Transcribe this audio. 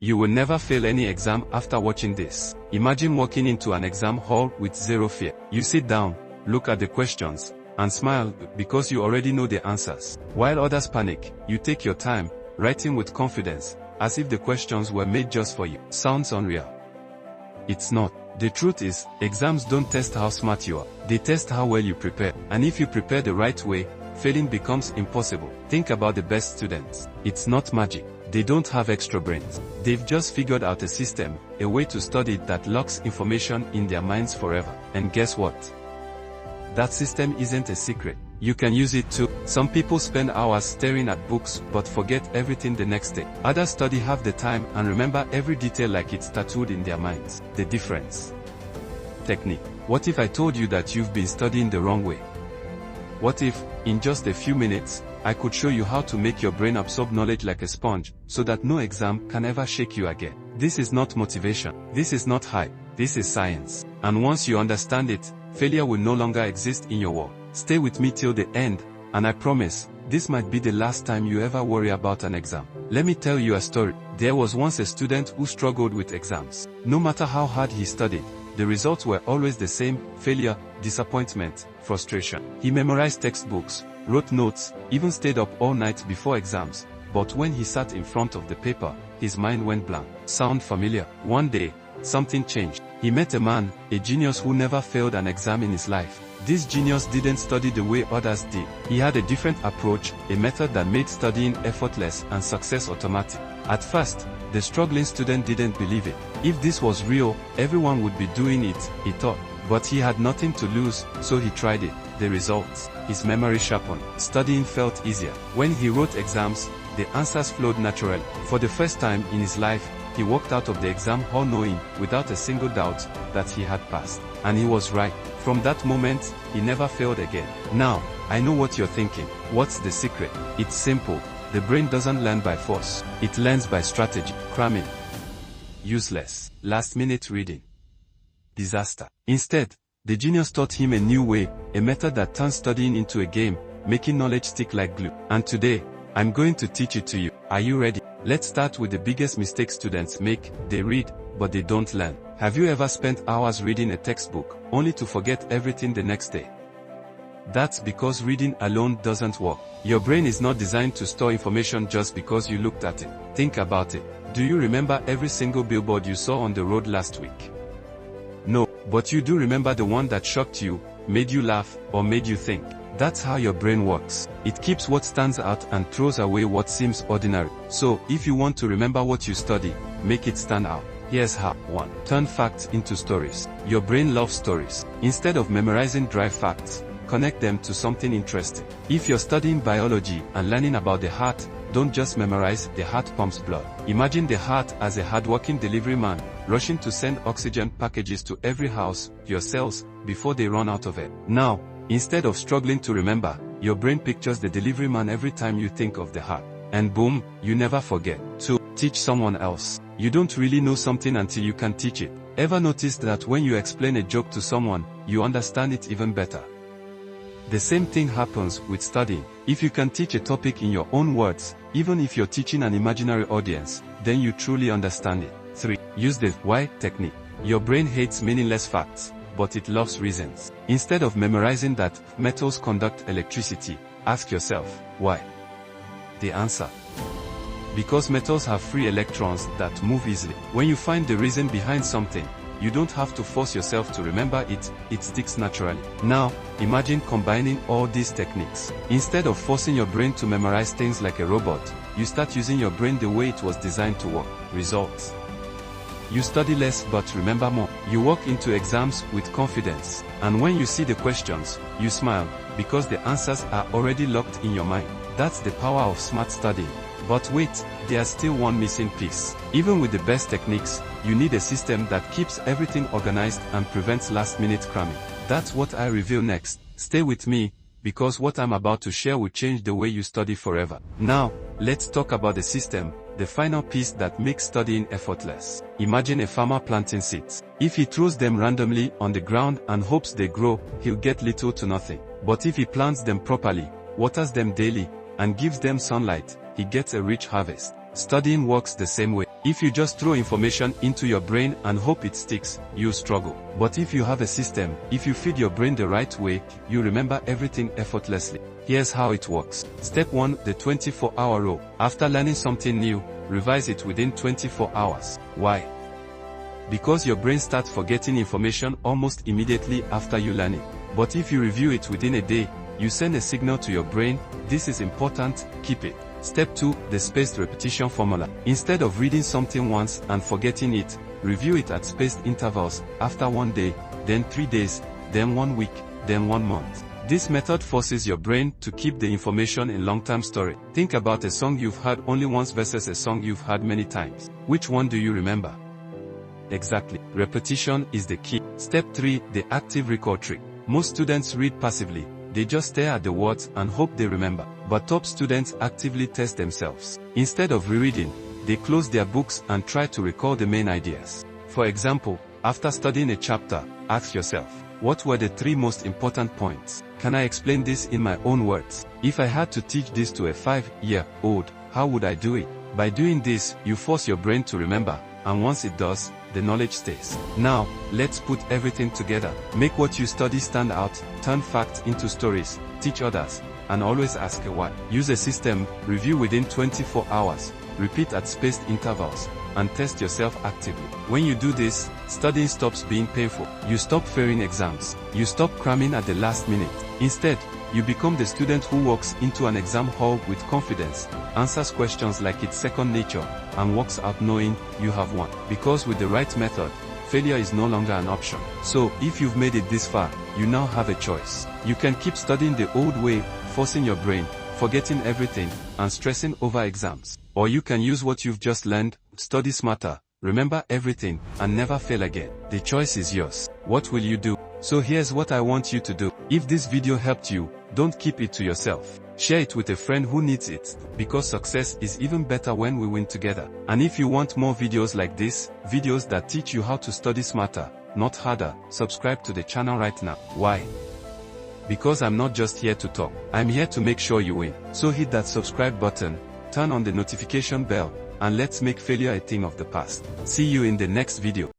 You will never fail any exam after watching this. Imagine walking into an exam hall with zero fear. You sit down, look at the questions, and smile because you already know the answers. While others panic, you take your time, writing with confidence, as if the questions were made just for you. Sounds unreal. It's not. The truth is, exams don't test how smart you are. They test how well you prepare. And if you prepare the right way, failing becomes impossible. Think about the best students. It's not magic. They don't have extra brains. They've just figured out a system, a way to study that locks information in their minds forever. And guess what? That system isn't a secret. You can use it too. Some people spend hours staring at books but forget everything the next day. Others study half the time and remember every detail like it's tattooed in their minds. The difference. Technique. What if I told you that you've been studying the wrong way? What if, in just a few minutes, I could show you how to make your brain absorb knowledge like a sponge, so that no exam can ever shake you again? This is not motivation. This is not hype. This is science. And once you understand it, failure will no longer exist in your world. Stay with me till the end, and I promise, this might be the last time you ever worry about an exam. Let me tell you a story. There was once a student who struggled with exams. No matter how hard he studied, the results were always the same: failure, disappointment, frustration. He memorized textbooks, wrote notes, even stayed up all night before exams. But when he sat in front of the paper, his mind went blank. Sound familiar? One day, something changed. He met a man, a genius who never failed an exam in his life. This genius didn't study the way others did. He had a different approach, a method that made studying effortless and success automatic. At first, the struggling student didn't believe it. If this was real, everyone would be doing it, he thought. But he had nothing to lose, so he tried it. The results: his memory sharpened. Studying felt easier. When he wrote exams, the answers flowed naturally. For the first time in his life, he walked out of the exam hall knowing, without a single doubt, that he had passed. And he was right. From that moment, he never failed again. Now, I know what you're thinking. What's the secret? It's simple. The brain doesn't learn by force. It learns by strategy. Cramming. Useless. Last-minute reading. Disaster. Instead, the genius taught him a new way, a method that turns studying into a game, making knowledge stick like glue. And today, I'm going to teach it to you. Are you ready? Let's start with the biggest mistake students make. They read, but they don't learn. Have you ever spent hours reading a textbook, only to forget everything the next day? That's because reading alone doesn't work. Your brain is not designed to store information just because you looked at it. Think about it. Do you remember every single billboard you saw on the road last week? No, but you do remember the one that shocked you, made you laugh, or made you think. That's how your brain works. It keeps what stands out and throws away what seems ordinary. So, if you want to remember what you study, make it stand out. Here's how. 1. Turn facts into stories. Your brain loves stories. Instead of memorizing dry facts, connect them to something interesting. If you're studying biology and learning about the heart, don't just memorize "the heart pumps blood." Imagine the heart as a hardworking delivery man, rushing to send oxygen packages to every house, your cells, before they run out of it. Now, instead of struggling to remember, your brain pictures the delivery man every time you think of the heart. And boom, you never forget. 2. Teach someone else. You don't really know something until you can teach it. Ever noticed that when you explain a joke to someone, you understand it even better? The same thing happens with studying. If you can teach a topic in your own words, even if you're teaching an imaginary audience, then you truly understand it. 3. Use the why technique. Your brain hates meaningless facts, but it loves reasons. Instead of memorizing that metals conduct electricity, ask yourself, why? The answer: because metals have free electrons that move easily. When you find the reason behind something, you don't have to force yourself to remember it, it sticks naturally. Now, imagine combining all these techniques. Instead of forcing your brain to memorize things like a robot, you start using your brain the way it was designed to work. Results: you study less but remember more. You walk into exams with confidence, and when you see the questions, you smile, because the answers are already locked in your mind. That's the power of smart studying. But wait, there's still one missing piece. Even with the best techniques, you need a system that keeps everything organized and prevents last-minute cramming. That's what I reveal next. Stay with me, because what I'm about to share will change the way you study forever. Now, let's talk about the system, the final piece that makes studying effortless. Imagine a farmer planting seeds. If he throws them randomly on the ground and hopes they grow, he'll get little to nothing. But if he plants them properly, waters them daily, and gives them sunlight, he gets a rich harvest. Studying works the same way. If you just throw information into your brain and hope it sticks, you struggle. But if you have a system, if you feed your brain the right way, you remember everything effortlessly. Here's how it works. Step 1. The 24-hour rule. After learning something new, revise it within 24 hours. Why? Because your brain starts forgetting information almost immediately after you learn it. But if you review it within a day, you send a signal to your brain, this is important, keep it. Step 2. The spaced repetition formula. Instead of reading something once and forgetting it, review it at spaced intervals, after 1 day, then 3 days, then 1 week, then 1 month. This method forces your brain to keep the information in long-term storage. Think about a song you've heard only once versus a song you've heard many times. Which one do you remember? Exactly. Repetition is the key. Step 3. The active recall trick. Most students read passively. They just stare at the words and hope they remember. But top students actively test themselves. Instead of rereading, they close their books and try to recall the main ideas. For example, after studying a chapter, ask yourself, what were the 3 most important points? Can I explain this in my own words? If I had to teach this to a 5-year-old, how would I do it? By doing this, you force your brain to remember, and once it does, the knowledge stays. Now, let's put everything together. Make what you study stand out, turn facts into stories, teach others, and always ask why. Use a system, review within 24 hours, repeat at spaced intervals, and test yourself actively. When you do this, studying stops being painful. You stop fearing exams. You stop cramming at the last minute. Instead, you become the student who walks into an exam hall with confidence, answers questions like it's second nature, and walks out knowing you have won. Because with the right method, failure is no longer an option. So, if you've made it this far, you now have a choice. You can keep studying the old way, forcing your brain, forgetting everything, and stressing over exams. Or you can use what you've just learned, study smarter, remember everything, and never fail again. The choice is yours. What will you do? So here's what I want you to do. If this video helped you, don't keep it to yourself. Share it with a friend who needs it, because success is even better when we win together. And if you want more videos like this, videos that teach you how to study smarter, not harder, subscribe to the channel right now. Why? Because I'm not just here to talk. I'm here to make sure you win. So hit that subscribe button, turn on the notification bell, and let's make failure a thing of the past. See you in the next video.